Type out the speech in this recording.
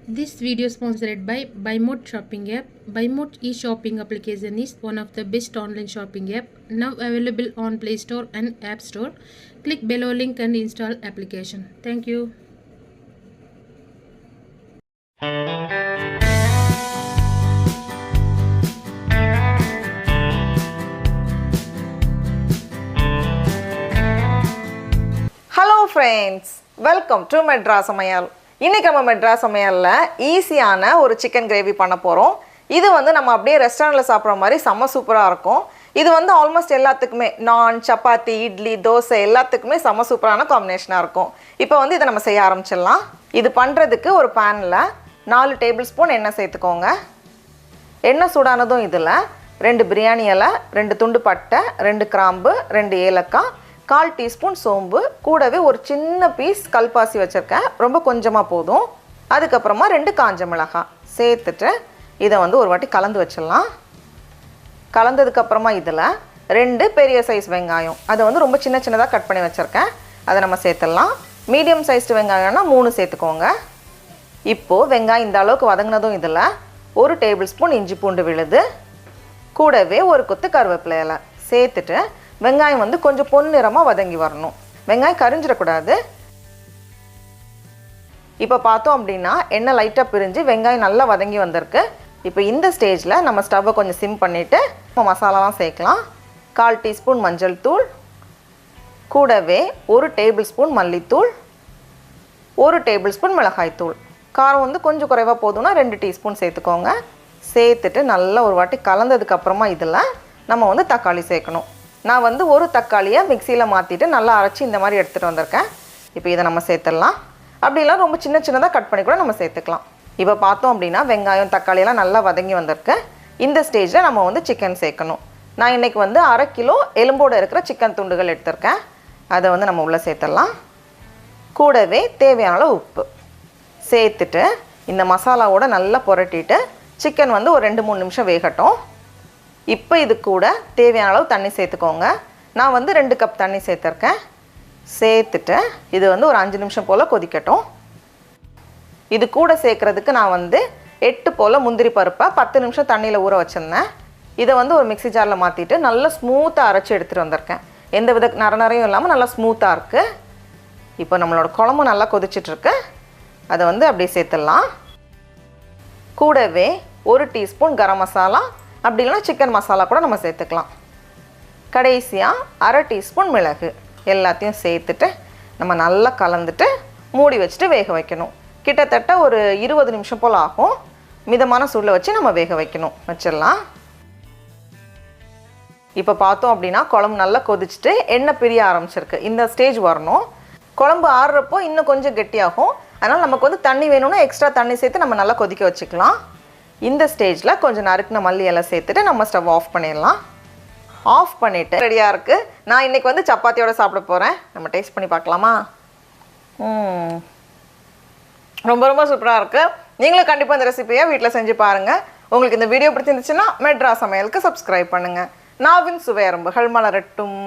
This video is sponsored by BuyMode shopping app. BuyMode e-shopping application is one of the best online shopping app now available on Play Store and App Store. Click below link and install application. Thank you. Hello friends, welcome to Madras Samayal. இன்னைக்கு நம்ம மெட்ராஸ் சமையல்ல ஈஸியான ஒரு chicken gravy பண்ண போறோம். இது வந்து நம்ம அப்படியே ரெஸ்டாரன்ட்ல சாப்பிடுற மாதிரி செம சூப்பரா இருக்கும். இது வந்து ஆல்மோஸ்ட் எல்லாத்துக்குமே நான், சப்பாத்தி, இட்லி, தோசை எல்லாத்துக்குமே செம சூப்பரான காம்பினேஷனா இருக்கும். இப்போ வந்து இத நம்ம செய்ய ஆரம்பிச்சிடலாம். இது பண்றதுக்கு ஒரு panல 4 டேபிள் ஸ்பூன் எண்ணெய் சேர்த்துக்கோங்க. எண்ணெய் சூடானதும் இதுல 2 பிரியாணி இலை, 2 துண்டு பட்டை, 2 கிராம்பு, 2 ஏலக்காய், 1/4 டீஸ்பூன் சோம்பு, கூடவே ஒரு சின்ன பீஸ் கல்பாசி வச்சிருக்கேன். ரொம்ப கொஞ்சமா போதும். அதுக்கு அப்புறமா 2 காஞ்ச மிளகாய் சேர்த்துட்டு இதை வந்து ஒரு வாட்டி கலந்து வச்சிடலாம். கலந்ததுக்கு அப்புறமா இதுல 2 பெரிய சைஸ் வெங்காயம், அதை வந்து ரொம்ப சின்ன சின்னதா கட் பண்ணி வச்சிருக்கேன். அதை நம்ம சேர்த்துடலாம். மீடியம் சைஸ்டு வெங்காயம்னா 3 சேர்த்துக்கோங்க. இப்போ வெங்காயம் இந்த அளவுக்கு வதங்கினதும் இதுல 1 டேபிள் ஸ்பூன் இஞ்சி பூண்டு விழுது, கூடவே ஒரு கொத்து கருவேப்பிலை இலை சேர்த்துட்டு வெங்காயம் வந்து கொஞ்சம் பொன்னிறமா வதங்கி வரணும். வெங்காயம் கரிஞ்சிடக்கூடாது. இப்போ பார்த்தோம் அப்படின்னா எண்ணெய் லைட்டா பிரிஞ்சு வெங்காயம் நல்லா வதங்கி வந்திருக்கு. இப்போ இந்த ஸ்டேஜ்ல நம்ம ஸ்டவ்வை கொஞ்சம் சிம் பண்ணிட்டு மசாலாலாம் சேர்க்கலாம். 1/4 டீஸ்பூன் மஞ்சள் தூள், கூடவே 1 டேபிள் ஸ்பூன் மல்லித்தூள், 1 டேபிள் ஸ்பூன் மிளகாய் தூள். காரம் வந்து கொஞ்சம் குறைவா போதும்னா 2 டீஸ்பூன் சேர்த்துக்கோங்க. சேர்த்துட்டு நல்லா ஒரு வாட்டி கலந்ததுக்கு அப்புறமா இதுல நம்ம வந்து தக்காளி சேர்க்கணும். நான் வந்து ஒரு தக்காளியை மிக்ஸியில் மாற்றிட்டு நல்லா அரைச்சி இந்த மாதிரி எடுத்துகிட்டு வந்திருக்கேன். இப்போ இதை நம்ம சேர்த்துடலாம். அப்படிலாம் ரொம்ப சின்ன சின்னதாக கட் பண்ணி கூட நம்ம சேர்த்துக்கலாம். இப்போ பார்த்தோம் அப்படின்னா வெங்காயம் தக்காளியெல்லாம் நல்லா வதங்கி வந்திருக்கு. இந்த ஸ்டேஜில் நம்ம வந்து சிக்கன் சேர்க்கணும். நான் இன்றைக்கி வந்து 1/2 கிலோ எலும்போடு இருக்கிற சிக்கன் துண்டுகள் எடுத்திருக்கேன். அதை வந்து நம்ம உள்ளே சேர்த்துடலாம். கூடவே தேவையான அளவு உப்பு சேர்த்துட்டு இந்த மசாலாவோட நல்லா புரட்டிட்டு சிக்கன் வந்து ஒரு 2-3 நிமிஷம் வேகட்டும். இப்போ இது கூட தேவையான அளவு தண்ணி சேர்த்துக்கோங்க. நான் வந்து 2 கப் தண்ணி சேர்த்துருக்கேன். சேர்த்துட்டு இது வந்து ஒரு 5 நிமிஷம் போல் கொதிக்கட்டும். இது கூட சேர்க்குறதுக்கு நான் வந்து 8 போல் முந்திரி பருப்பை 10 நிமிஷம் தண்ணியில் ஊற வச்சுருந்தேன். இதை வந்து ஒரு மிக்ஸி ஜாரில் மாற்றிட்டு நல்லா ஸ்மூத்தாக அரைச்சி எடுத்துகிட்டு வந்திருக்கேன். எந்த வித நரையும் இல்லாமல் நல்லா ஸ்மூத்தாக இருக்குது. இப்போ நம்மளோட குழம்பு நல்லா கொதிச்சிட்ருக்கு. அதை வந்து அப்படியே சேர்த்துடலாம். கூடவே 1 டீஸ்பூன் கரம் மசாலா, அப்படி இல்லைனா சிக்கன் மசாலா கூட நம்ம சேர்த்துக்கலாம். கடைசியாக 1/2 டீஸ்பூன் மிளகு எல்லாத்தையும் சேர்த்துட்டு நம்ம நல்லா கலந்துட்டு மூடி வச்சுட்டு வேக வைக்கணும். கிட்டத்தட்ட ஒரு 20 நிமிஷம் போல் ஆகும். மிதமான சூடில் வச்சு நம்ம வேக வச்சிடலாம். இப்போ பார்த்தோம் அப்படின்னா குழம்பு நல்லா கொதிச்சுட்டு எண்ணெய் பிரிய ஆரம்பிச்சிருக்கு. இந்த ஸ்டேஜ் வரணும். குழம்பு ஆறுறப்போ இன்னும் கொஞ்சம் கெட்டியாகும். அதனால் நமக்கு வந்து தண்ணி வேணும்னா எக்ஸ்ட்ரா தண்ணி சேர்த்து நம்ம நல்லா கொதிக்க வச்சுக்கலாம். இந்த ஸ்டேஜில் கொஞ்சம் நறுக்கின மல்லி இலை சேர்த்துட்டு நம்ம ஸ்டவ் ஆஃப் பண்ணிடலாம். ஆஃப் பண்ணிவிட்டு ரெடியாக இருக்குது. நான் இன்றைக்கி வந்து சப்பாத்தியோட சாப்பிட போகிறேன். நம்ம டேஸ்ட் பண்ணி பார்க்கலாமா? ரொம்ப ரொம்ப சூப்பராக இருக்குது. நீங்களும் கண்டிப்பாக இந்த ரெசிபியை வீட்டில் செஞ்சு பாருங்கள். உங்களுக்கு இந்த வீடியோ பிடிச்சிருந்துச்சுன்னா மெட்ராஸ் சமையலுக்கு சப்ஸ்கிரைப் பண்ணுங்கள். நாவின் சுவை அரும்புகள் மலரட்டும்.